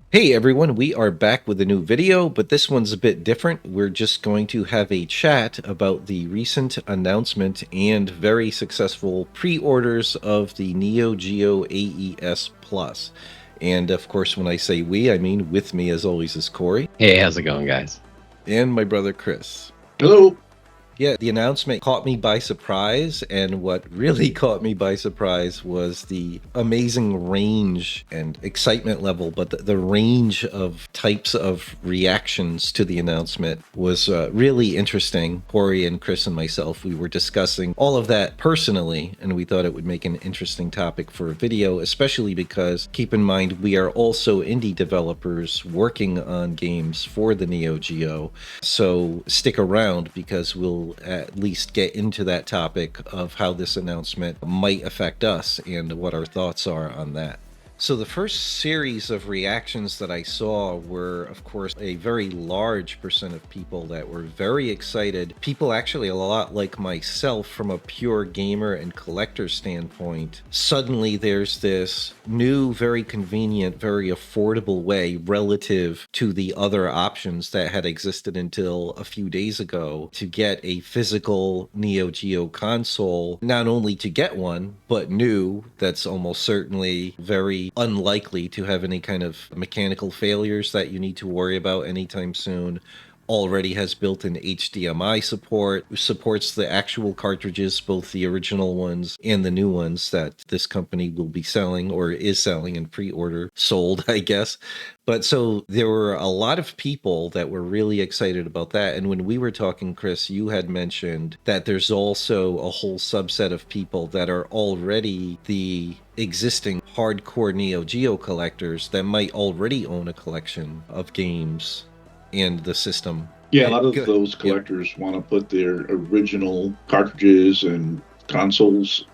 Hey everyone, we are back with a new video, but this one's a bit different. We're just going to have a chat about the recent announcement and very successful pre-orders of the Neo Geo AES Plus. And of course, when I say we, I mean with me as always is Corey Hey, how's it going, guys? and my brother Chris. Hello. Yeah, the announcement caught me by surprise, and what really caught me by surprise was the amazing range and excitement level, but the range of types of reactions to the announcement was really interesting. Corey and Chris and myself, we were discussing all of that personally, and we thought it would make an interesting topic for a video, especially because, keep in mind, we are also indie developers working on games for the Neo Geo, so stick around because we'll at least get into that topic of how this announcement might affect us and what our thoughts are on that. So the first series of reactions that I saw were, of course, a very large percent of people that were very excited. People actually a lot like myself from a pure gamer and collector standpoint. Suddenly there's this new, very convenient, very affordable way relative to the other options that had existed until a few days ago to get a physical Neo Geo console, not only to get one, but new, that's almost certainly very unlikely to have any kind of mechanical failures that you need to worry about anytime soon. Already has built-in HDMI support, supports the actual cartridges, both the original ones and the new ones that this company will be selling or is selling in pre-order, sold, I guess. But so there were a lot of people that were really excited about that. And when we were talking, Chris, you had mentioned that there's also a whole subset of people that are already the existing hardcore Neo Geo collectors that might already own a collection of games and the system. Yeah, a lot of those Yep. collectors want to put their original cartridges and consoles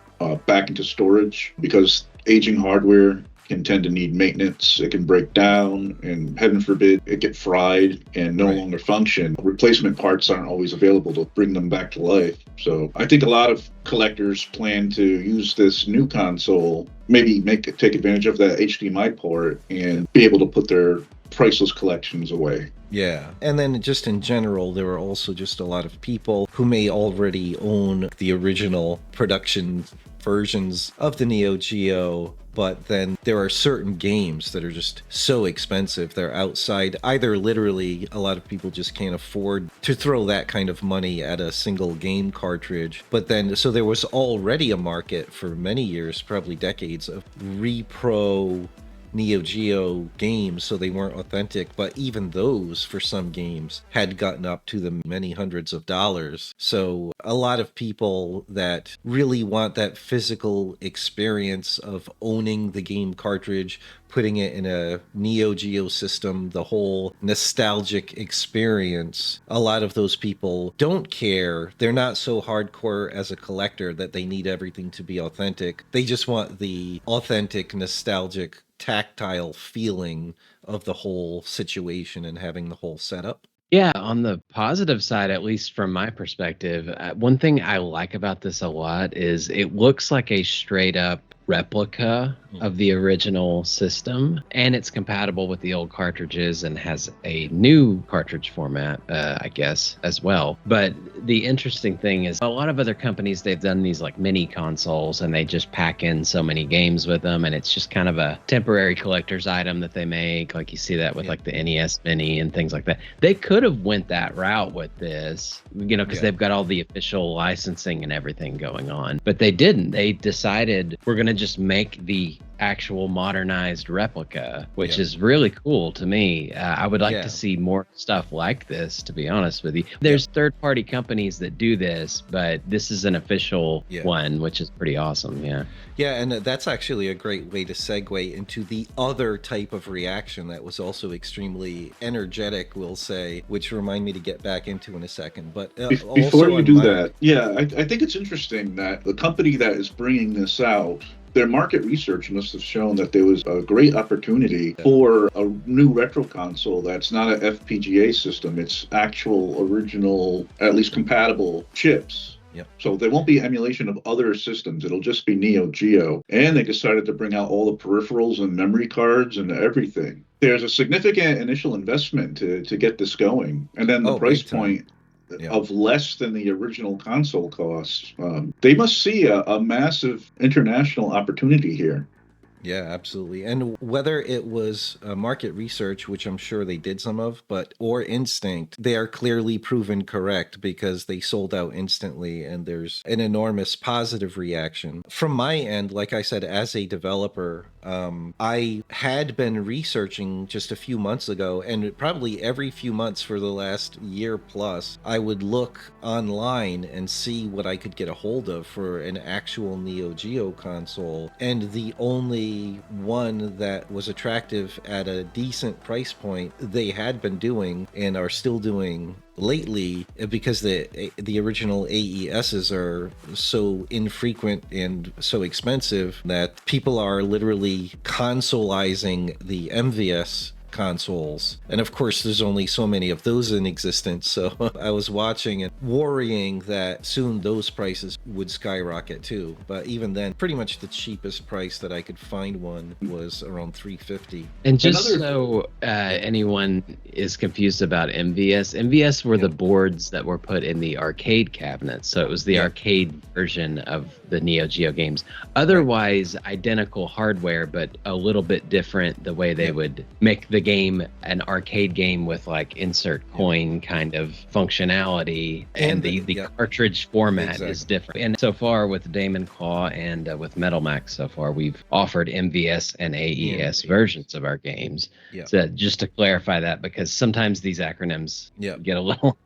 back into storage because aging hardware can tend to need maintenance. It can break down, and heaven forbid, it get fried and no Right. longer function. Replacement parts aren't always available to bring them back to life. So I think a lot of collectors plan to use this new console, maybe take advantage of that HDMI port and be able to put their priceless collections away. Yeah. And then just in general, there are also just a lot of people who may already own the original production versions of the Neo Geo, but then there are certain games that are just so expensive. They're outside, either literally, a lot of people just can't afford to throw that kind of money at a single game cartridge. But then, so there was already a market for many years, probably decades, of repro Neo Geo games, so they weren't authentic, but even those for some games had gotten up to the many hundreds of dollars. So a lot of people that really want that physical experience of owning the game cartridge, putting it in a Neo Geo system, the whole nostalgic experience, a lot of those people don't care. They're not so hardcore as a collector that they need everything to be authentic. They just want the authentic, nostalgic, tactile feeling of the whole situation and having the whole setup. Yeah, on the positive side, at least from my perspective, one thing I like about this a lot is it looks like a straight up replica of the original system, and it's compatible with the old cartridges and has a new cartridge format, I guess, as well. But the interesting thing is a lot of other companies, they've done these like mini consoles and they just pack in so many games with them, and it's just kind of a temporary collector's item that they make. Like you see that with like the NES Mini and things like that. They could have went that route with this, because they've got all the official licensing and everything going on, but they didn't. They decided we're going to just make the actual modernized replica, which is really cool to me. I would like to see more stuff like this, to be honest with you. There's third-party companies that do this, but this is an official one, which is pretty awesome. Yeah, and that's actually a great way to segue into the other type of reaction that was also extremely energetic, we'll say, which remind me to get back into in a second. But before you do that, I think it's interesting that the company that is bringing this out, their market research must have shown that there was a great opportunity for a new retro console that's not an FPGA system. It's actual original, at least compatible chips Yep. So there won't be emulation of other systems. It'll just be Neo Geo. And they decided to bring out all the peripherals and memory cards and everything. There's a significant initial investment to get this going. And then the Oh, price big time. point Yeah. of less than the original console costs. They must see a massive international opportunity here. Yeah, absolutely. And whether it was market research, which I'm sure they did some of, but or instinct, they are clearly proven correct because they sold out instantly and there's an enormous positive reaction. From my end, like I said, as a developer, I had been researching just a few months ago, and probably every few months for the last year plus, I would look online and see what I could get a hold of for an actual Neo Geo console. And the only one that was attractive at a decent price point they had been doing and are still doing lately, because the original AESs are so infrequent and so expensive that people are literally consoleizing the MVS consoles. And of course, there's only so many of those in existence. So I was watching and worrying that soon those prices would skyrocket too. But even then, pretty much the cheapest price that I could find one was around $350. And just Another- so anyone is confused about MVS were the boards that were put in the arcade cabinets. So it was the arcade version of the Neo Geo games. Otherwise, identical hardware, but a little bit different the way they would make the game an arcade game with like insert coin kind of functionality, and the cartridge format is different. And so far with Damon Claw and with Metal Max, so far we've offered MVS and AES versions of our games. So just to clarify that, because sometimes these acronyms get a little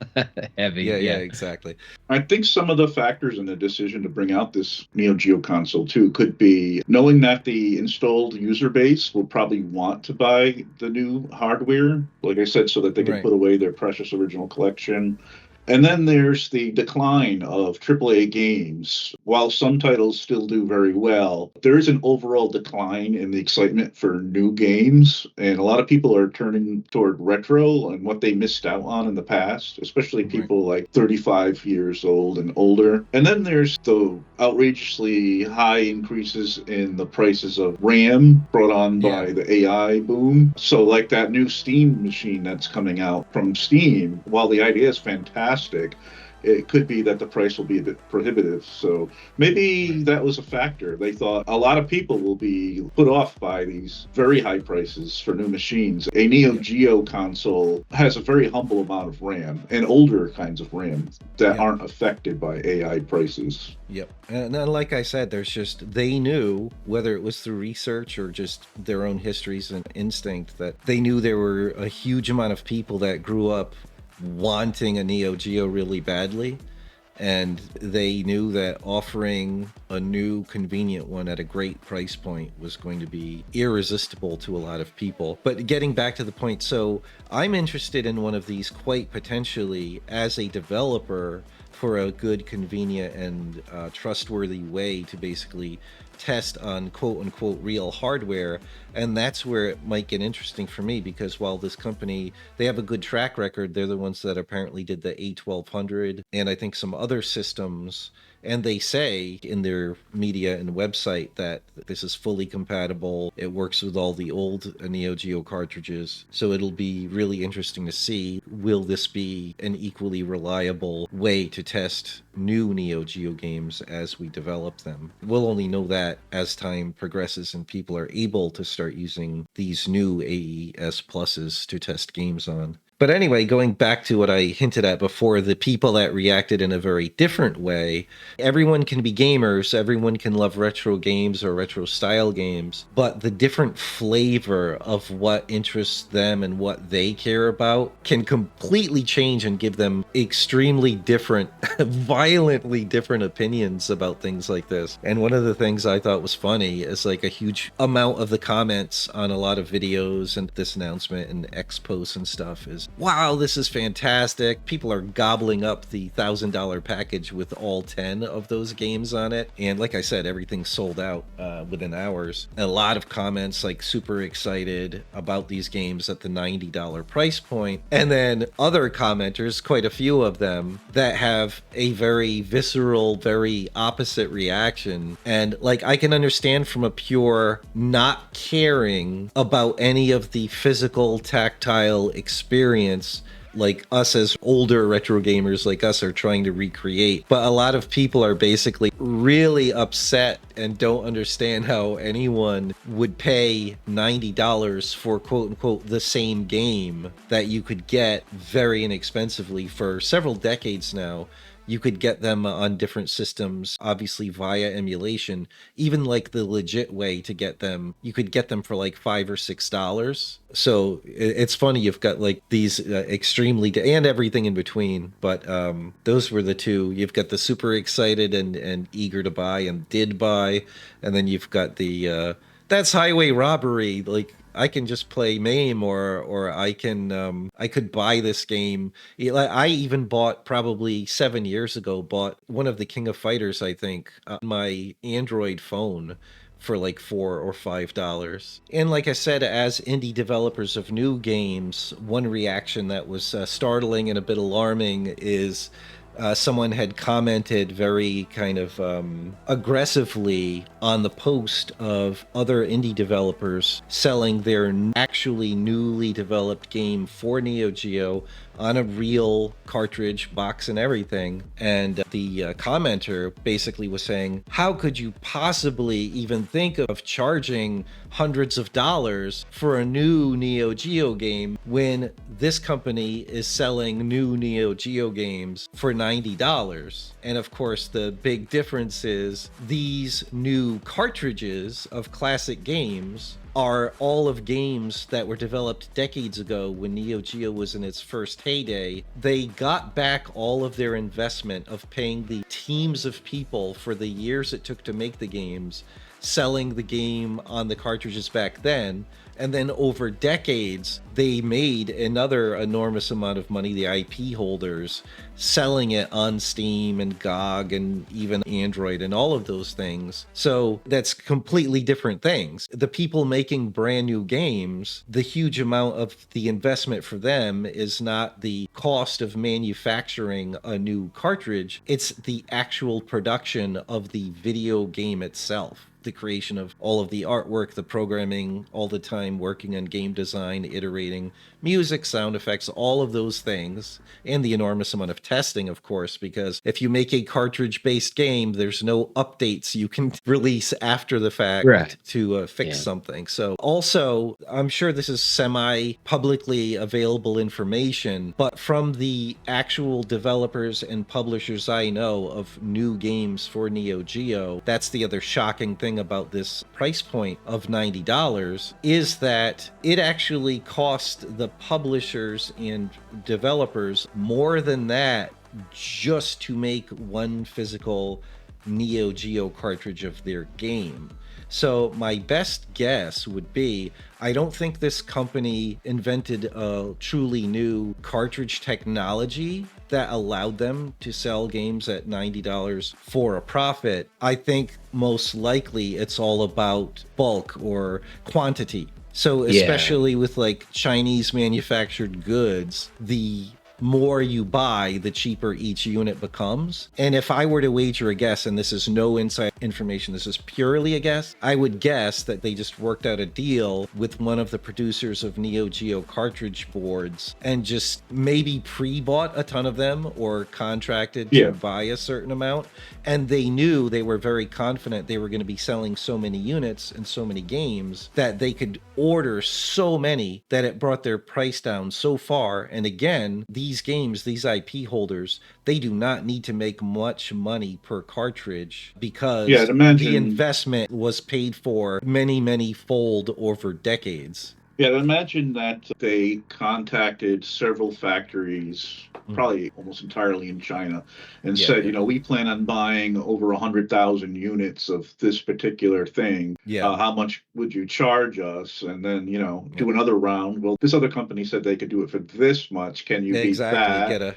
heavy. Yeah, exactly. I think some of the factors in the decision to bring out this Neo Geo console too could be knowing that the installed user base will probably want to buy the new hardware, like I said, so that they can put away their precious original collection. And then there's the decline of AAA games. While some titles still do very well, there is an overall decline in the excitement for new games. And a lot of people are turning toward retro and what they missed out on in the past, especially people like 35 years old and older. And then there's the outrageously high increases in the prices of RAM brought on by the AI boom. So like that new Steam machine that's coming out from Steam, while the idea is fantastic, it could be that the price will be a bit prohibitive. So maybe that was a factor. They thought a lot of people will be put off by these very high prices for new machines. A Neo Geo console has a very humble amount of RAM and older kinds of RAM that aren't affected by AI prices. Yep. And then, like I said, they knew, whether it was through research or just their own histories and instinct, that they knew there were a huge amount of people that grew up wanting a Neo Geo really badly, and they knew that offering a new convenient one at a great price point was going to be irresistible to a lot of people. But getting back to the point, so I'm interested in one of these quite potentially as a developer for a good, convenient, and trustworthy way to basically test on quote-unquote real hardware. And that's where it might get interesting for me, because while this company, they have a good track record, they're the ones that apparently did the A1200 and I think some other systems, and they say in their media and website that this is fully compatible. It works with all the old Neo Geo cartridges. So it'll be really interesting to see, will this be an equally reliable way to test new Neo Geo games as we develop them? We'll only know that as time progresses and people are able to start using these new AES Pluses to test games on. But anyway, going back to what I hinted at before, the people that reacted in a very different way, everyone can be gamers, everyone can love retro games or retro style games, but the different flavor of what interests them and what they care about can completely change and give them extremely different, violently different opinions about things like this. And one of the things I thought was funny is like a huge amount of the comments on a lot of videos and this announcement and X posts and stuff is was, wow, this is fantastic. People are gobbling up the $1,000 package with all 10 of those games on it. And like I said, everything sold out within hours. And a lot of comments like super excited about these games at the $90 price point. And then other commenters, quite a few of them, that have a very visceral, very opposite reaction. And like, I can understand from a pure not caring about any of the physical, tactile experience, like us as older retro gamers like us are trying to recreate. But a lot of people are basically really upset and don't understand how anyone would pay $90 for quote unquote the same game that you could get very inexpensively for several decades now. You could get them on different systems, obviously via emulation. Even like the legit way to get them, you could get them for like $5 or $6. So it's funny, you've got like these extremely and everything in between. But those were the two. You've got the super excited and eager to buy and did buy, and then you've got the that's highway robbery. Like, I can just play MAME, or I could buy this game. I even bought, probably 7 years ago, bought one of the King of Fighters, I think, on my Android phone for like $4 or $5. And like I said, as indie developers of new games, one reaction that was startling and a bit alarming is someone had commented very kind of aggressively on the post of other indie developers selling their actually newly developed game for Neo Geo on a real cartridge box and everything. And the commenter basically was saying, how could you possibly even think of charging hundreds of dollars for a new Neo Geo game when this company is selling new Neo Geo games for $90? And of course, the big difference is these new cartridges of classic games are all of games that were developed decades ago when Neo Geo was in its first heyday. They got back all of their investment of paying the teams of people for the years it took to make the games, selling the game on the cartridges back then. And then over decades, they made another enormous amount of money, the IP holders, selling it on Steam and GOG and even Android and all of those things. So that's completely different things. The people making brand new games, the huge amount of the investment for them is not the cost of manufacturing a new cartridge, it's the actual production of the video game itself. The creation of all of the artwork, the programming, all the time working on game design, iterating, music, sound effects, all of those things, and the enormous amount of testing, of course, because if you make a cartridge-based game, there's no updates you can release after the fact to fix something. So also, I'm sure this is semi-publicly available information, but from the actual developers and publishers I know of new games for Neo Geo, that's the other shocking thing about this price point of $90 is that it actually cost the publishers and developers more than that just to make one physical Neo Geo cartridge of their game. So my best guess would be, I don't think this company invented a truly new cartridge technology that allowed them to sell games at $90 for a profit. I think most likely it's all about bulk or quantity. So especially with like Chinese manufactured goods, the more you buy, the cheaper each unit becomes. And if I were to wager a guess, and this is no inside information, this is purely a guess, I would guess that they just worked out a deal with one of the producers of Neo Geo cartridge boards and just maybe pre-bought a ton of them or contracted to buy a certain amount. And they knew, they were very confident they were going to be selling so many units and so many games that they could order so many that it brought their price down so far. And again, these games, these IP holders, they do not need to make much money per cartridge because the investment was paid for many, many fold over decades. Yeah, imagine that they contacted several factories, probably almost entirely in China, and Yeah, said, yeah, we plan on buying over 100,000 units of this particular thing. yeah, How much would you charge us? And then, yeah. do another round. Well, this other company said they could do it for this much. Can you beat Exactly. that? Get a right.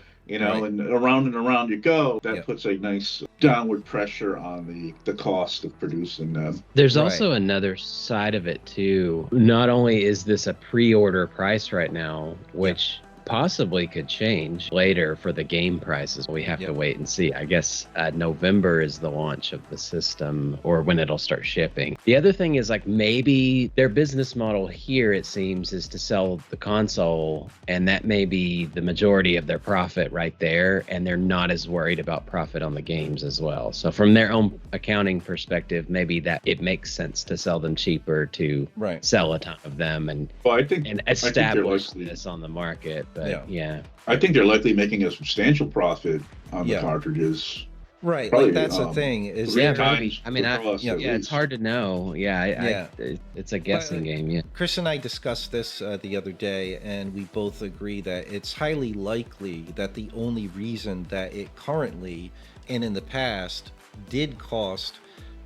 And around you go. That Yeah, puts a nice downward pressure on the cost of producing them. There's right. also another side of it too. Not only is this a pre-order price right now, Yep. which possibly could change later for the game prices. We have to Yep. wait and see. I guess November is the launch of the system or when it'll start shipping. The other thing is like maybe their business model here, it seems, is to sell the console, and that may be the majority of their profit right there. And they're not as worried about profit on the games as well. So from their own accounting perspective, maybe that it makes sense to sell them cheaper to Right. sell a ton of them and Well, I think establish likely, this on the market. But Yeah. yeah. I think they're likely making a substantial profit on the Yeah. cartridges. Right. Probably, Like that's the thing is three Yeah, that maybe. times I mean, the cost, yeah, at it's least. hard to know. Yeah, Yeah. it's a guessing game. Yeah. Chris and I discussed this the other day, and we both agree that it's highly likely that the only reason that it currently and in the past did cost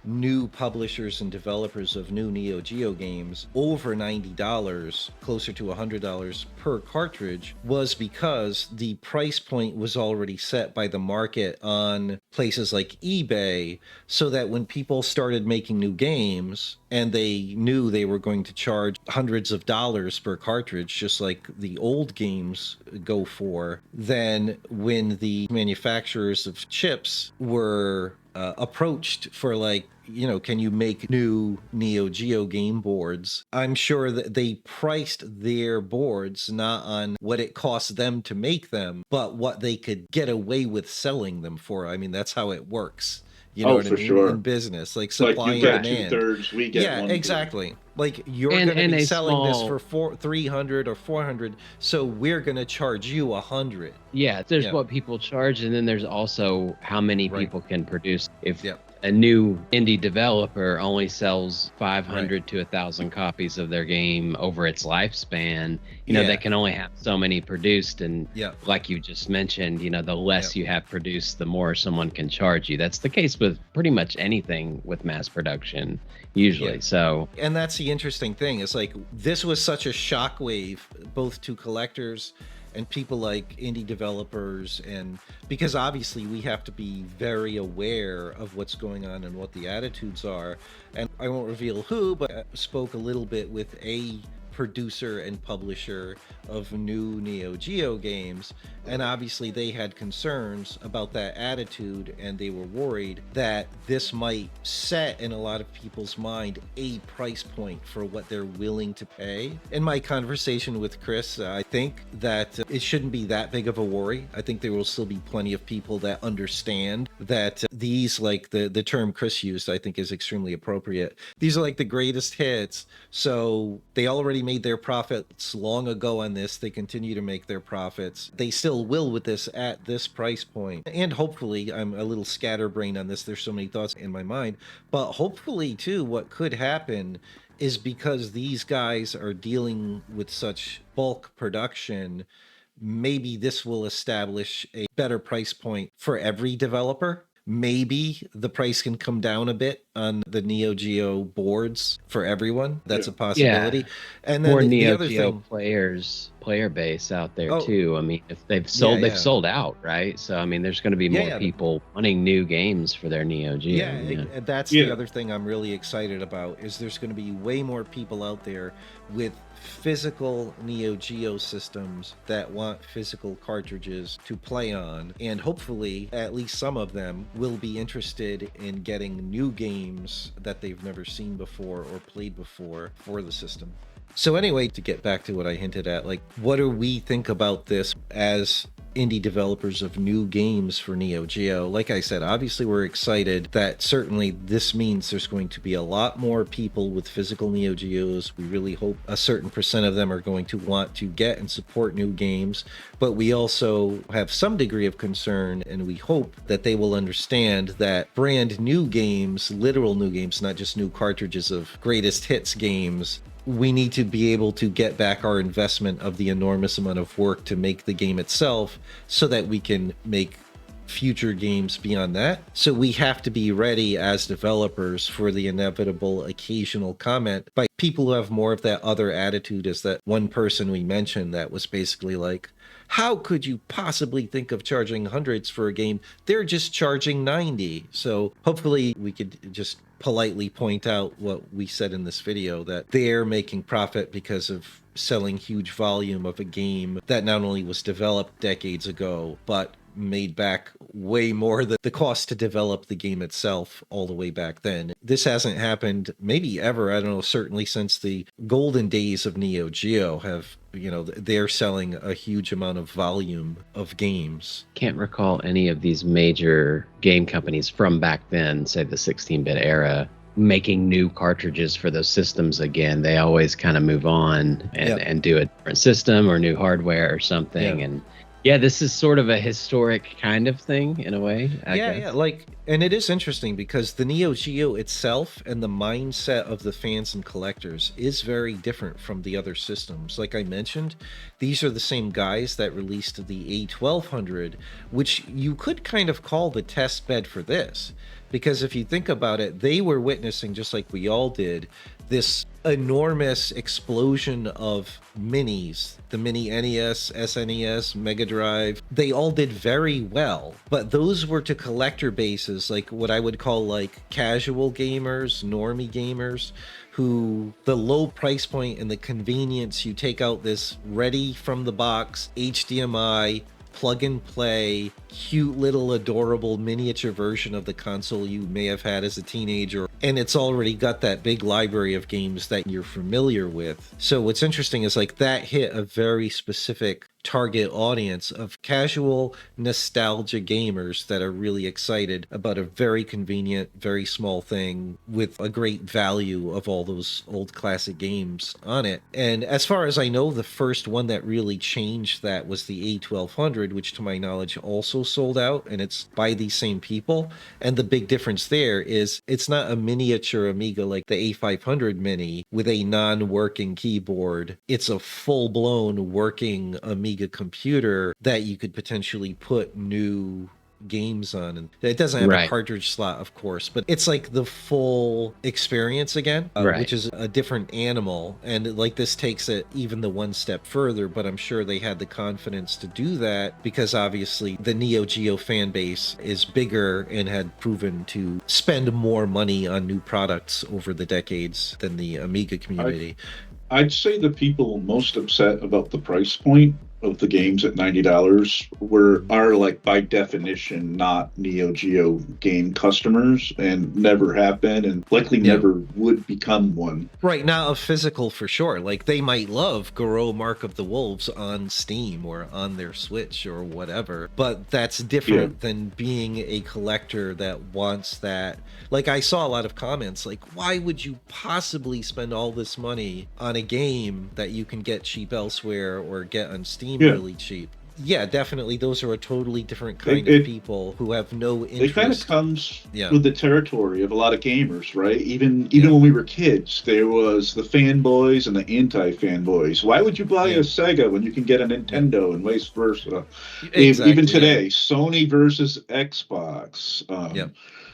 new publishers and developers of new Neo Geo games over $90, closer to $100 per cartridge, was because the price point was already set by the market on places like eBay, so that when people started making new games and they knew they were going to charge hundreds of dollars per cartridge, just like the old games go for, then when the manufacturers of chips were approached for like, can you make new Neo Geo game boards? I'm sure that they priced their boards not on what it cost them to make them, but what they could get away with selling them for. I mean, that's how it works. You know Oh, what I for mean? sure. In business, like Like supply you and get demand. 2/3, we get Yeah, 1/3. exactly. Like you're And- going to and be a selling this small- for 300 or 400, so we're going to charge you 100. Yeah, there's Yeah. what people charge, and then there's also how many Right. people can produce. If Yep. a new indie developer only sells 500 to 1,000 copies of their game over its lifespan, Yeah. they can only have so many produced. And Yep. like you just mentioned, the less Yep. you have produced, the more someone can charge you. That's the case with pretty much anything with mass production, usually. Yeah. So And that's the interesting thing. It's like this was such a shockwave, both to collectors and people like indie developers, and because obviously we have to be very aware of what's going on and what the attitudes are. And I won't reveal who, but I spoke a little bit with a producer and publisher of new Neo Geo games, and obviously they had concerns about that attitude, and they were worried that this might set in a lot of people's mind a price point for what they're willing to pay. In my conversation with Chris, I think that it shouldn't be that big of a worry. I think there will still be plenty of people that understand that these, like the term Chris used, I think is extremely appropriate. These are like the greatest hits, so they already made their profits long ago on this. They continue to make their profits. They still will with this at this price point. And hopefully, I'm a little scatterbrained on this. There's so many thoughts in my mind. But hopefully, too, what could happen is because these guys are dealing with such bulk production, maybe this will establish a better price point for every developer. Maybe the price can come down a bit on the Neo Geo boards for everyone. That's a possibility. Yeah. And then more the Neo other Geo thing, player base out there Oh. too. I mean, if they've sold, Yeah. they've sold out, right? So I mean, there's going to be more Yeah. people wanting new games for their Neo Geo. yeah, that's Yeah. the other thing I'm really excited about, is there's going to be way more people out there with physical Neo Geo systems that want physical cartridges to play on, and hopefully at least some of them will be interested in getting new games that they've never seen before or played before for the system. So anyway, to get back to what I hinted at, like, what do we think about this as indie developers of new games for Neo Geo? Like I said, obviously we're excited that certainly this means there's going to be a lot more people with physical Neo Geos. We really hope a certain percent of them are going to want to get and support new games, but we also have some degree of concern, and we hope that they will understand that brand new games, literal new games, not just new cartridges of greatest hits games, we need to be able to get back our investment of the enormous amount of work to make the game itself so that we can make future games beyond that. So we have to be ready as developers for the inevitable occasional comment by people who have more of that other attitude, as that one person we mentioned that was basically like, how could you possibly think of charging hundreds for a game? They're just charging 90. So hopefully we could just politely point out what we said in this video, that they're making profit because of selling huge volume of a game that not only was developed decades ago, but made back way more than the cost to develop the game itself all the way back then. This hasn't happened maybe ever, I don't know, certainly since the golden days of Neo Geo have, you know, they're selling a huge amount of volume of games. Can't recall any of these major game companies from back then, say the 16-bit era, making new cartridges for those systems again. They always kind of move on and do a different system or new hardware or something. And yeah, this is sort of a historic kind of thing in a way, I guess. Yeah, like, and it is interesting because the Neo Geo itself and the mindset of the fans and collectors is very different from the other systems. Like I mentioned, these are the same guys that released the A1200, which you could kind of call the test bed for this. Because if you think about it, they were witnessing, just like we all did, this enormous explosion of minis. The mini NES, SNES, Mega Drive, they all did very well, but those were to collector bases, like what I would call like casual gamers, normie gamers, who the low price point and the convenience, you take out this ready from the box HDMI plug and play, cute little adorable miniature version of the console you may have had as a teenager, and it's already got that big library of games that you're familiar with. So what's interesting is like that hit a very specific target audience of casual nostalgia gamers that are really excited about a very convenient, very small thing with a great value of all those old classic games on it. And as far as I know, the first one that really changed that was the A1200, which to my knowledge also sold out, and it's by these same people. And the big difference there is it's not a miniature Amiga like the A500 Mini with a non-working keyboard. It's a full-blown working Amiga computer that you could potentially put new games on. And it doesn't have a cartridge slot, of course, but it's like the full experience again, which is a different animal. And like this takes it even the one step further, but I'm sure they had the confidence to do that because obviously the Neo Geo fan base is bigger and had proven to spend more money on new products over the decades than the Amiga community. I'd say the people most upset about the price point of the games at $90 are like by definition not Neo Geo game customers and never have been and likely never would become one. Right, now a physical for sure. Like they might love Garou Mark of the Wolves on Steam or on their Switch or whatever, but that's different than being a collector that wants that. Like I saw a lot of comments like, why would you possibly spend all this money on a game that you can get cheap elsewhere or get on Steam really cheap? Yeah, definitely. Those are a totally different kind of people who have no interest. It kind of comes with the territory of a lot of gamers, right? Even when we were kids, there was the fanboys and the anti-fanboys. Why would you buy a Sega when you can get a Nintendo and vice versa? Exactly, even today, Sony versus Xbox.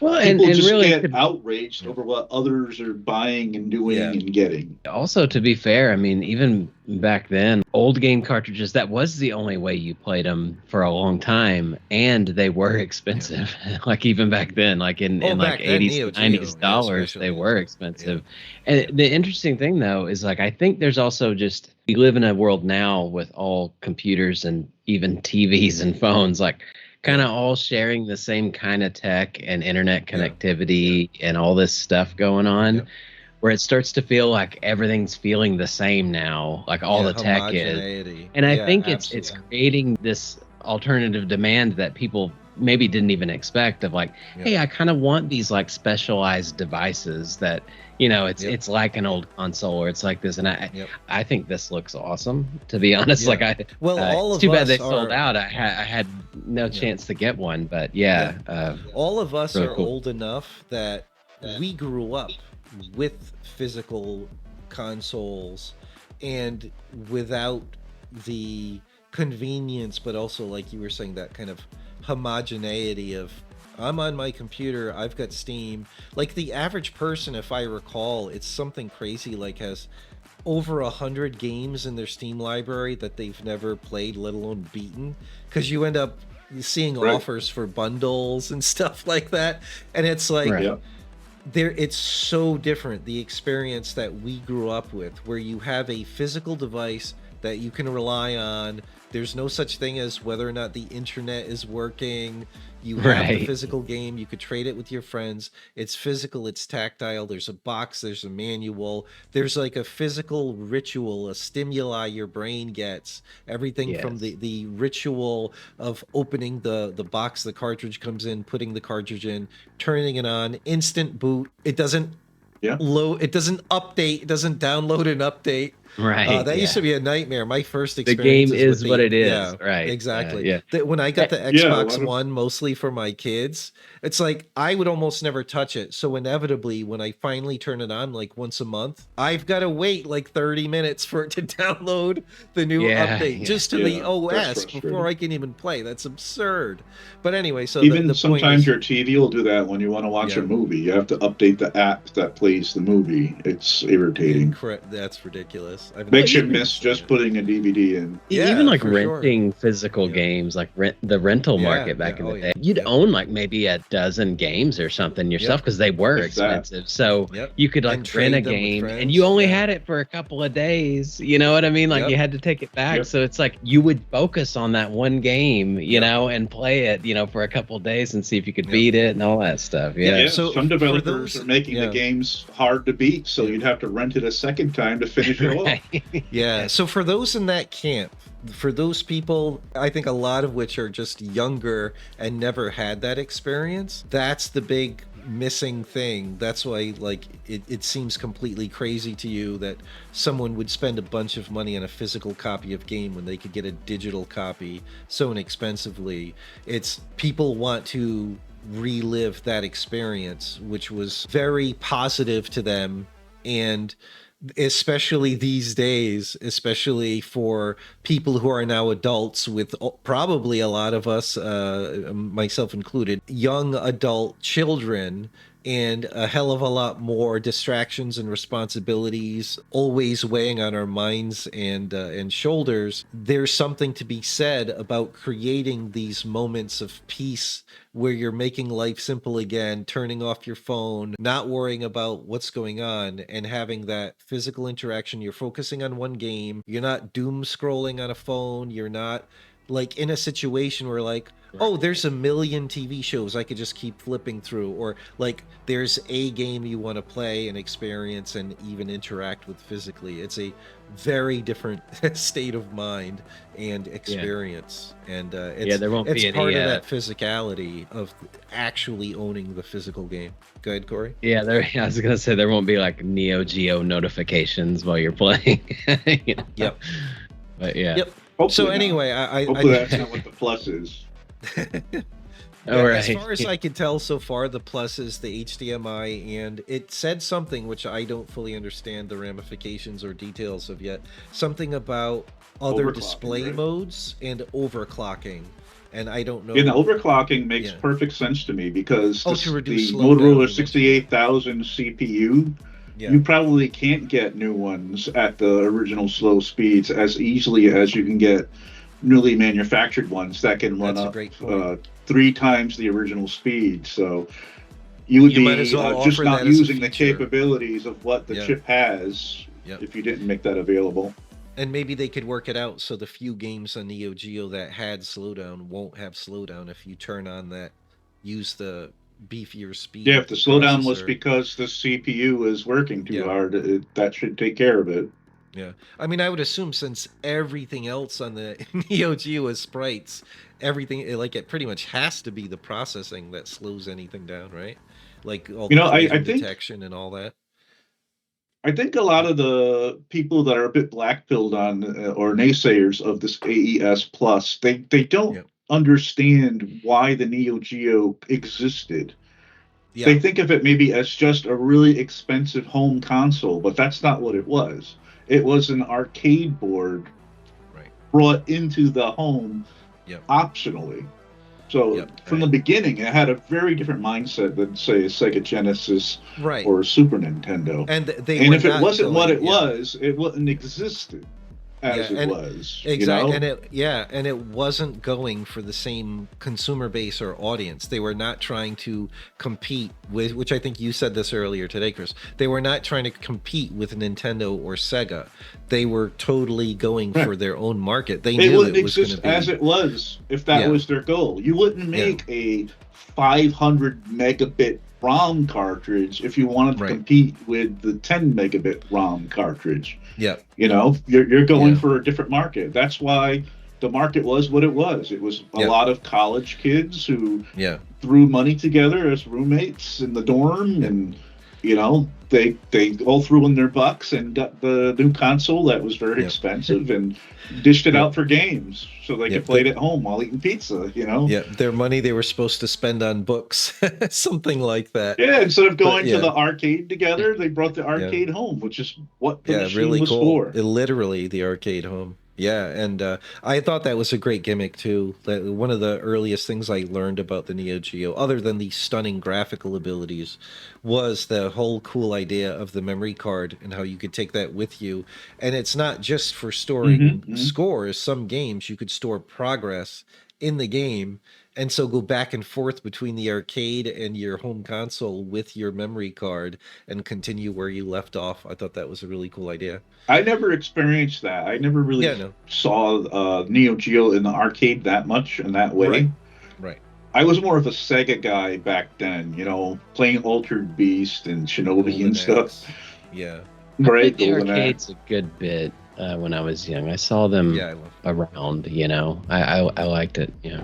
Well, people just really get outraged over what others are buying and doing and getting. Also, to be fair, I mean, even back then, old game cartridges, that was the only way you played them for a long time, and they were expensive. Like even back then, like in like 80s, 90s dollars, they were expensive. And the interesting thing, though, is like I think there's also just, we live in a world now with all computers and even TVs and phones, like kind of all sharing the same kind of tech and internet connectivity and all this stuff going on, where it starts to feel like everything's feeling the same now, like all the tech is. And I think it's creating this alternative demand that people maybe didn't even expect of like, hey, I kind of want these like specialized devices that, you know, it's like an old console or it's like this. And I think this looks awesome, to be honest. Like all it's too bad they sold out. I had no chance to get one, but all of us really are old enough that we grew up with physical consoles, and without the convenience, but also, like you were saying, that kind of homogeneity of, I'm on my computer, I've got Steam. Like the average person, if I recall, it's something crazy, like has over 100 games in their Steam library that they've never played, let alone beaten, because you end up seeing offers for bundles and stuff like that, and it's like, Right. there, it's so different, the experience that we grew up with, where you have a physical device that you can rely on. There's no such thing as whether or not the internet is working. You have the Right. physical game, you could trade it with your friends. It's physical, it's tactile, there's a box, there's a manual, there's like a physical ritual, a stimuli your brain gets. Everything from Yes. the ritual of opening the box the cartridge comes in, putting the cartridge in, turning it on, instant boot. It doesn't load, it doesn't update, it doesn't download an update. Right. That used to be a nightmare. My first The game experiences with is what it is. yeah, Right. exactly. Yeah. When I got the Yeah, a Xbox lot of- One, mostly for my kids, it's like I would almost never touch it. So inevitably, when I finally turn it on, like once a month, I've got to wait like 30 minutes for it to download the new update just to the OS before I can even play. That's absurd. But anyway, so even the point sometimes is, your TV will do that when you want to watch a movie. You have to update the app that plays the movie. It's irritating. That's ridiculous. Makes you miss just putting a DVD in. Even like for sure. renting physical games, like the rental market back in the day, you'd own like maybe a dozen games or something yourself because they were expensive. So you could like rent a game and you only had it for a couple of days. You know what I mean? Like you had to take it back. So it's like you would focus on that one game, you know, and play it, you know, for a couple of days and see if you could beat it and all that stuff. Yeah. So some developers are making the games hard to beat, so you'd have to rent it a second time to finish it off. So for those in that camp, for those people, I think a lot of which are just younger and never had that experience, that's the big missing thing. That's why, like, it seems completely crazy to you that someone would spend a bunch of money on a physical copy of game when they could get a digital copy so inexpensively. It's people want to relive that experience, which was very positive to them, and especially these days, especially for people who are now adults, with probably a lot of us, myself included, young adult children, and a hell of a lot more distractions and responsibilities always weighing on our minds and shoulders. There's something to be said about creating these moments of peace where you're making life simple again, turning off your phone, not worrying about what's going on, and having that physical interaction. You're focusing on one game. You're not doom scrolling on a phone. You're not like in a situation where like, oh, there's a million TV shows I could just keep flipping through, or like there's a game you want to play and experience and even interact with physically. It's a very different state of mind and experience. And there won't it's be part any, of that physicality of actually owning the physical game. Go ahead, Corey. Yeah, I was gonna say there won't be like Neo Geo notifications while you're playing. You know? Yep. But yeah. Yep. Hopefully So not. anyway, Hopefully that's not what the plus is. As far as I can tell so far, the plus is the HDMI, and it said something which I don't fully understand the ramifications or details of yet. Something about other display modes and overclocking, and I don't know. Yeah, the overclocking makes perfect sense to me because the slowdown, Motorola 68000 CPU, you probably can't get new ones at the original slow speeds as easily as you can get newly manufactured ones that can run up 3 times the original speed. So you would be just not using the capabilities of what the chip has if you didn't make that available. And maybe they could work it out so the few games on Neo Geo that had slowdown won't have slowdown if you turn on that, use the beefier speed. Yeah, if the slowdown was because the CPU is working too hard, that should take care of it. Yeah, I mean, I would assume since everything else on the Neo Geo is sprites, everything, like, it pretty much has to be the processing that slows anything down, right? Like all the I think, detection and all that. I think a lot of the people that are a bit black-pilled on or naysayers of this AES Plus, they don't understand why the Neo Geo existed. Yeah. They think of it maybe as just a really expensive home console, but that's not what it was. It was an arcade board Right. brought into the home Yep. optionally. So Yep. from the beginning, it had a very different mindset than, say, a Sega Genesis Right. or a Super Nintendo. And they And were if it not wasn't what going. it Yeah. was, it wouldn't exist Yeah, as it and was, you exact, know? and it wasn't going for the same consumer base or audience. They were not trying to compete with, which I think you said this earlier today, Chris. They were not trying to compete with Nintendo or Sega. They were totally going Right. for their own market. They It knew wouldn't it was going to exist as be, it was if that yeah, was their goal. You wouldn't yeah, make a 500 megabit ROM cartridge if you wanted to right, compete with the 10 megabit ROM cartridge. yeah, You know, you're going yeah, for a different market. That's why the market was what it was. It was a yeah, lot of college kids who yeah, threw money together as roommates in the dorm, yeah, and they all threw in their bucks and got the new console that was very yeah, expensive and dished it yeah, out for games so they yeah. could play it at home while eating pizza. Yeah, their money they were supposed to spend on books, something like that. Yeah, instead of But going to yeah, the arcade together, they brought the yeah. arcade home, which is what the Yeah, machine really was cool. for. Literally the arcade home. Yeah, and I thought that was a great gimmick too. That one of the earliest things I learned about the Neo Geo, other than the stunning graphical abilities, was the whole cool idea of the memory card and how you could take that with you. And it's not just for storing Hmm. scores. Some games you could store progress in the game, and so go back and forth between the arcade and your home console with your memory card and continue where you left off. I thought that was a really cool idea. I never experienced that. I never really Yeah, no. saw Neo Geo in the arcade that much in that Right. way. Right. I was more of a Sega guy back then, playing Altered Beast and Shinobi and Golden stuff. Axe. Yeah. I played Right, the Golden arcades Axe. a good bit when I was young. I saw them Yeah, I love. around, you know. I liked it, yeah.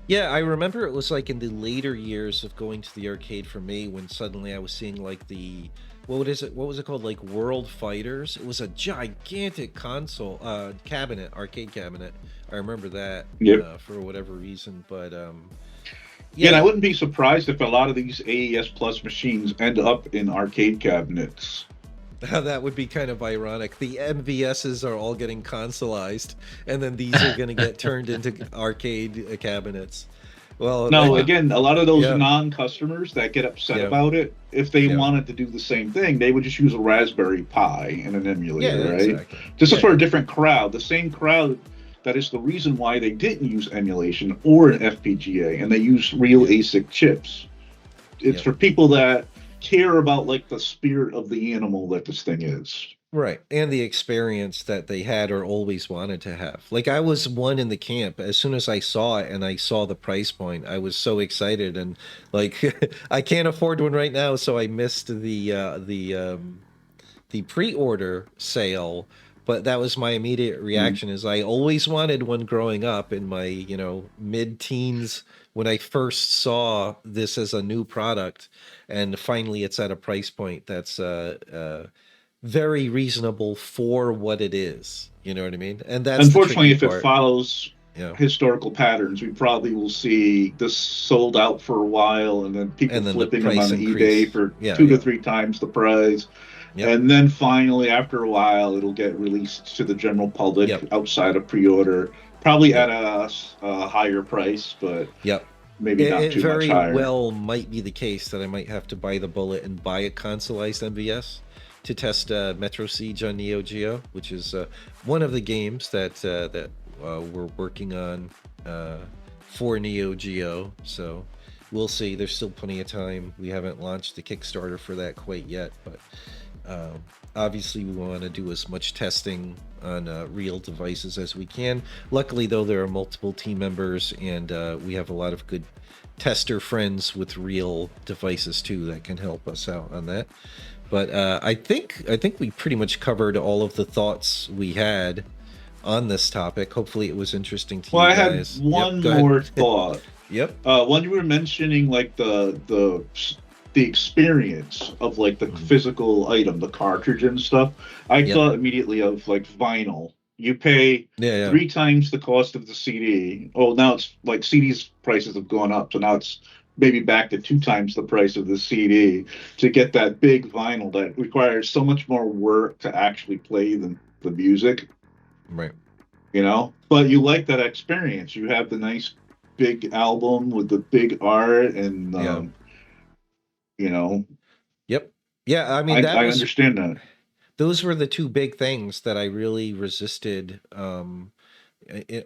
Yeah, I remember it was like in the later years of going to the arcade for me when suddenly I was seeing like the what is it? What was it called? Like World Fighters. It was a gigantic console cabinet, arcade cabinet. I remember that Yep. for whatever reason, but Yeah, and I yeah, wouldn't be surprised if a lot of these AES Plus machines end up in arcade cabinets. that would be kind of ironic. The MVSs are all getting consoleized, and then these are going to get turned into arcade cabinets. Well, Now, that, again, a lot of those yeah, non-customers that get upset yeah, about it, if they yeah, wanted to do the same thing, they would just use a Raspberry Pi and an yeah, emulator, right? exactly. This is Yeah, for yeah, a different crowd, the same crowd that is the reason why they didn't use emulation or an FPGA, and they use real yeah, ASIC chips. It's yeah. for people that care about like the spirit of the animal that this thing is. Right. And the experience that they had or always wanted to have. Like I was one in the camp. As soon as I saw it and I saw the price point, I was so excited and like I can't afford one right now, so I missed the pre-order sale, but that was my immediate Mm. reaction is I always wanted one growing up in my, mid-teens when I first saw this as a new product and finally it's at a price point that's very reasonable for what it is. You know what I mean? And that's the Unfortunately, tricky if it part. follows Yeah. historical patterns, we probably will see this sold out for a while and then people And then the flipping them on price eBay increase. for Yeah, two to yeah. three times the price. Yep. And then finally, after a while, it'll get released to the general public Yep. outside of pre order, probably at Yep. a higher price, but Yep. maybe not It too much very higher. well might be the case that I might have to buy the bullet and buy a consoleized MVS to test Metro Siege on Neo Geo, which is one of the games that we're working on for Neo Geo. So we'll see. There's still plenty of time. We haven't launched the Kickstarter for that quite yet, but obviously we want to do as much testing on real devices as we can. Luckily, though, there are multiple team members, and we have a lot of good tester friends with real devices too that can help us out on that. But I think we pretty much covered all of the thoughts we had on this topic. Hopefully, it was interesting to Well, you I had guys. Yep, one go ahead. more thought. Yep. When you were mentioning like the experience of like the Mhm. physical item, the cartridge and stuff, I Yep. thought immediately of like vinyl. You pay Yeah, yeah. three times the cost of the CD. Oh, now it's like CDs prices have gone up, so now it's maybe back to 2 times the price of the CD to get that big vinyl that requires so much more work to actually play the music, Right. you know? But you like that experience. You have the nice big album with the big art and, Yeah. you know, Yep. Yeah. I mean, that I was understand that. those were the two big things that I really resisted.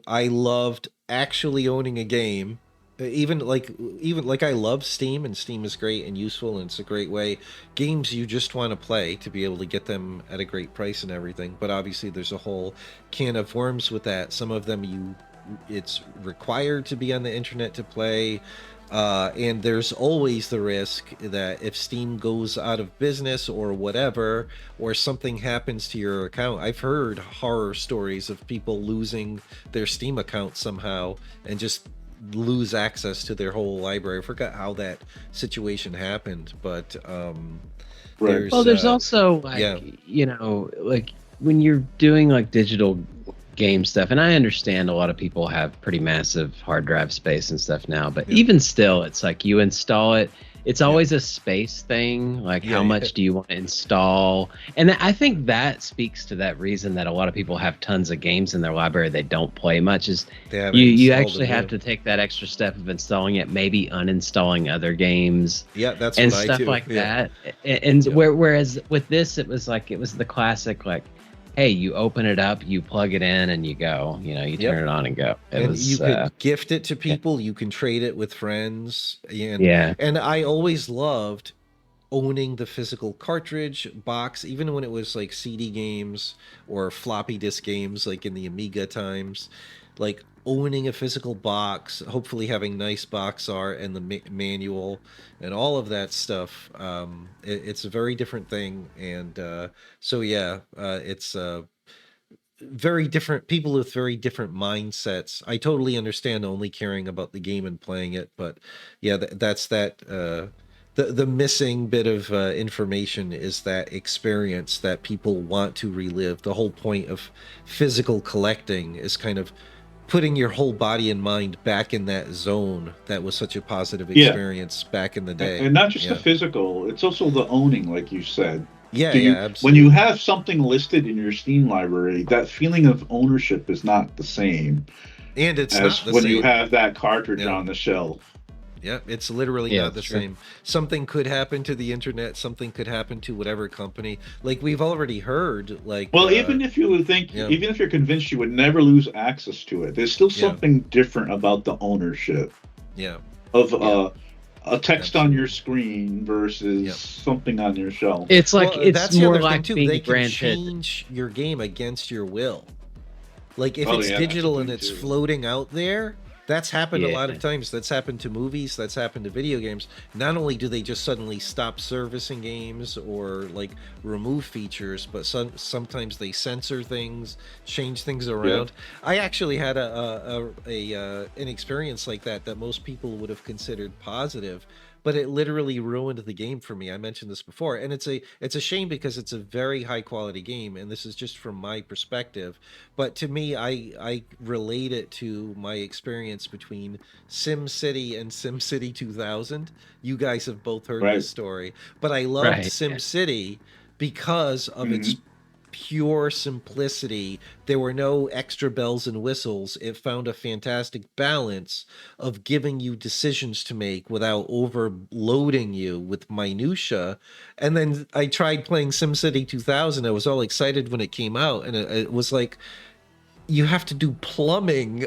I loved actually owning a game. Even like I love Steam, and Steam is great and useful, and it's a great way. Games you just want to play to be able to get them at a great price and everything. But obviously, there's a whole can of worms with that. Some of them it's required to be on the internet to play. And there's always the risk that if Steam goes out of business or whatever, or something happens to your account, I've heard horror stories of people losing their Steam account somehow and just lose access to their whole library. I forgot how that situation happened, but Right. Well, there's uh, also yeah, like when you're doing like digital game stuff, and I understand a lot of people have pretty massive hard drive space and stuff now, but Yeah. even still, it's like you install it. It's Yeah. always a space thing. Like, Yeah, how yeah. much do you want to install? And I think that speaks to that reason that a lot of people have tons of games in their library they don't play much. Is They haven't you installed actually them have yet. to take that extra step of installing it, maybe uninstalling other games Yeah, that's and what I stuff do. like Yeah. that. And Yeah. whereas with this, it was the classic, like, hey, you open it up, you plug it in, and you go. You know, you Yep. turn it on and go. It And you was could gift it to yeah. people, you can trade it with friends, Yeah. and I always loved owning the physical cartridge box, even when it was like CD games or floppy disk games, like in the Amiga times, like owning a physical box, hopefully having nice box art and the manual and all of that stuff. It's a very different thing, and so yeah, it's very different people with very different mindsets. I totally understand only caring about the game and playing it, but yeah, that's that. The missing bit of information is that experience that people want to relive. The whole point of physical collecting is kind of putting your whole body and mind back in that zone that was such a positive Yeah. experience back in the day. And not just the Yeah. physical, it's also the owning, like you said. Yeah, Do yeah, you, when you absolutely. have something listed in your Steam library, that feeling of ownership is not the same And it's not as the when you same. have that cartridge Yeah. on the shelf. Yeah, it's literally Yeah, not the that's true. same. Something could happen to the internet, something could happen to whatever company. Like we've already heard, like Well, even if you would think, yeah, even if you're convinced you would never lose access to it, there's still yeah, something different about the ownership yeah, of yeah, a text on your absolutely. screen versus Yeah. something on your shelf. It's like Well, it's that's the more other thing like too. being They can granted. change your game against your will. Like if Oh it's yeah, that's a digital and thing it's too. floating out there, that's happened a Yeah. lot of times. That's happened to movies, that's happened to video games. Not only do they just suddenly stop servicing games or like remove features, but sometimes they censor things, change things Yeah. around. I actually had an experience like that most people would have considered positive, but it literally ruined the game for me. I mentioned this before, and it's a shame because it's a very high quality game, and this is just from my perspective. But to me, I relate it to my experience between SimCity and SimCity 2000. You guys have both heard this Right. story, but I loved Right. Yeah. SimCity because of its Hmm. pure simplicity. There were no extra bells and whistles. It found a fantastic balance of giving you decisions to make without overloading you with minutia. And then I tried playing SimCity 2000. I was all excited when it came out, and it was like you have to do plumbing.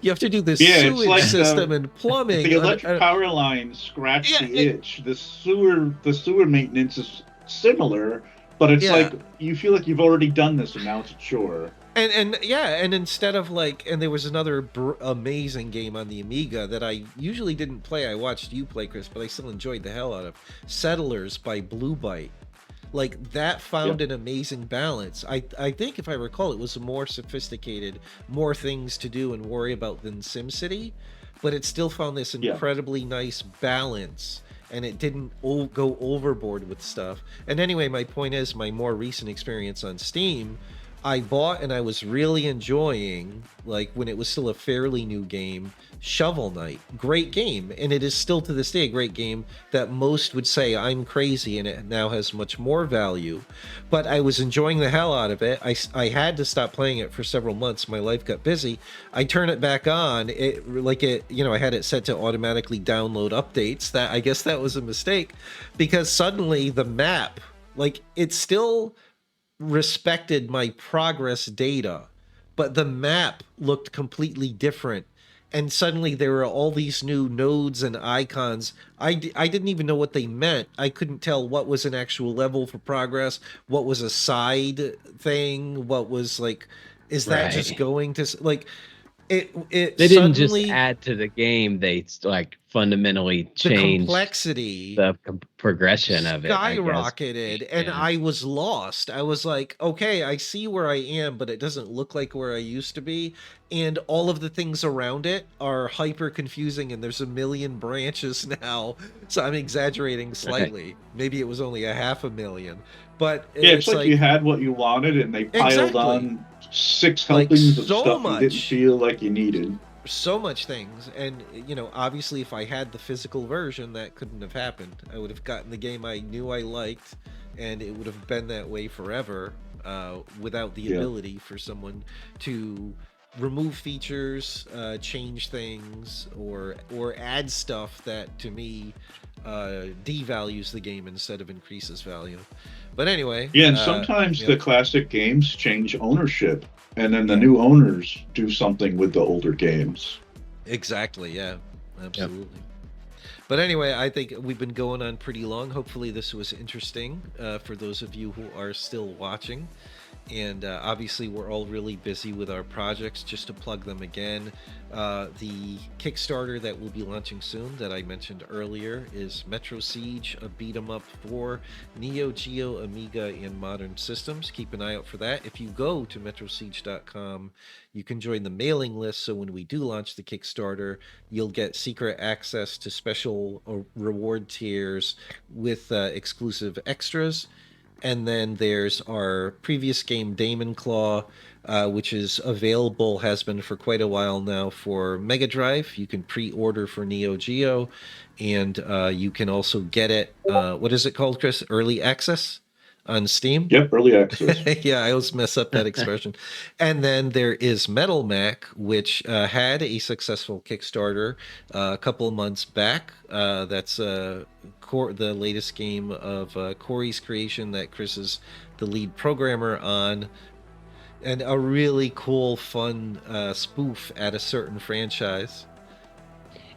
You have to do this Yeah, it's sewage like system and the plumbing. electric power lines scratch Yeah, the itch. The sewer maintenance is similar, but it's yeah. like you feel like you've already done this and now it's a chore. And yeah, and instead of like, and there was another amazing game on the Amiga that I usually didn't play. I watched you play, Chris, but I still enjoyed the hell out of Settlers by Blue Byte. Like that Yeah. found an amazing balance. I think if I recall, it was more sophisticated, more things to do and worry about than SimCity, but it still found this Yeah. incredibly nice balance. And it didn't go overboard with stuff. And anyway, my point is, my more recent experience on Steam I bought and I was really enjoying, like when it was still a fairly new game, Shovel Knight. Great game, and it is still to this day a great game that most would say I'm crazy and it now has much more value. But I was enjoying the hell out of it. I had to stop playing it for several months. My life got busy. I turn it back on. I had it set to automatically download updates. That I guess that was a mistake, because suddenly the map, like, it's still respected my progress data, but the map looked completely different. And suddenly there were all these new nodes and icons. I didn't even know what they meant. I couldn't tell what was an actual level for progress, what was a side thing, what was like, is that just Right. going to, like, it They didn't just suddenly, add to the game, they like fundamentally the changed complexity the progression of it, I guess. skyrocketed, and Yeah. I was lost. I was like, okay, I see where I am, but it doesn't look like where I used to be. And all of the things around it are hyper confusing, and there's a million branches now. So I'm exaggerating Right. slightly. Maybe it was only a half a million, but Yeah, it's it's like you like, had what you wanted and they piled exactly, on 6 like helpings of so stuff you didn't much. feel like you needed. So much things. And obviously if I had the physical version, that couldn't have happened. I would have gotten the game I knew I liked, and it would have been that way forever, without the Yeah. ability for someone to remove features, change things, or add stuff that to me devalues the game instead of increases value. But anyway, Yeah, and sometimes yep, the classic games change ownership, and then the yeah, new owners do something with the older games. exactly, yeah, Yep. absolutely. But anyway, I think we've been going on pretty long. Hopefully, this was interesting for those of you who are still watching. And obviously, we're all really busy with our projects. Just to plug them again, the Kickstarter that will be launching soon, that I mentioned earlier, is Metro Siege, a beat 'em up for Neo Geo, Amiga, and modern systems. Keep an eye out for that. If you go to metrosiege.com, you can join the mailing list. So when we do launch the Kickstarter, you'll get secret access to special reward tiers with exclusive extras. And then there's our previous game, Damon Claw, which is available, has been for quite a while now, for Mega Drive. You can pre-order for Neo Geo, and you can also get it, what is it called, Chris? Early access on Steam? Yep, early access. Yeah, I always mess up that expression. And then there is Metal Mac, which had a successful Kickstarter a couple of months back. That's the latest game of Corey's creation that Chris is the lead programmer on. And a really cool, fun spoof at a certain franchise.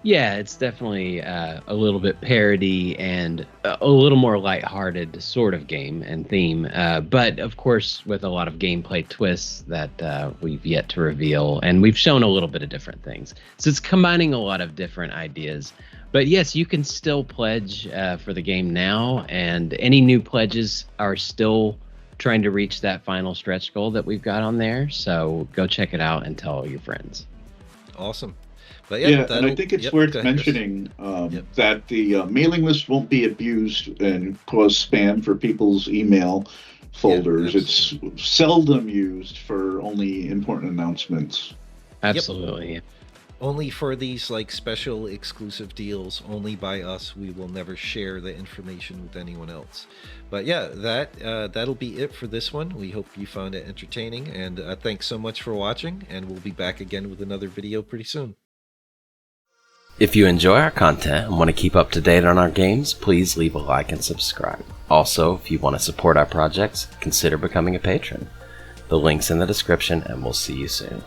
Yeah, it's definitely a little bit parody and a little more lighthearted sort of game and theme. But of course, with a lot of gameplay twists that we've yet to reveal. And we've shown a little bit of different things. So it's combining a lot of different ideas. But yes, you can still pledge for the game now. And any new pledges are still trying to reach that final stretch goal that we've got on there. So go check it out and tell all your friends. Awesome. But yeah, Yeah, and I think it's yep, worth go ahead, Chris. mentioning Yep. that the mailing list won't be abused and cause spam for people's email folders. Yeah, It's seldom used for only important announcements. Absolutely. Only for these like special exclusive deals, only by us. We will never share the information with anyone else. But yeah, that'll be it for this one. We hope you found it entertaining, and thanks so much for watching, and we'll be back again with another video pretty soon. If you enjoy our content and want to keep up to date on our games, please leave a like and subscribe. Also, if you want to support our projects, consider becoming a patron. The link's in the description, and we'll see you soon.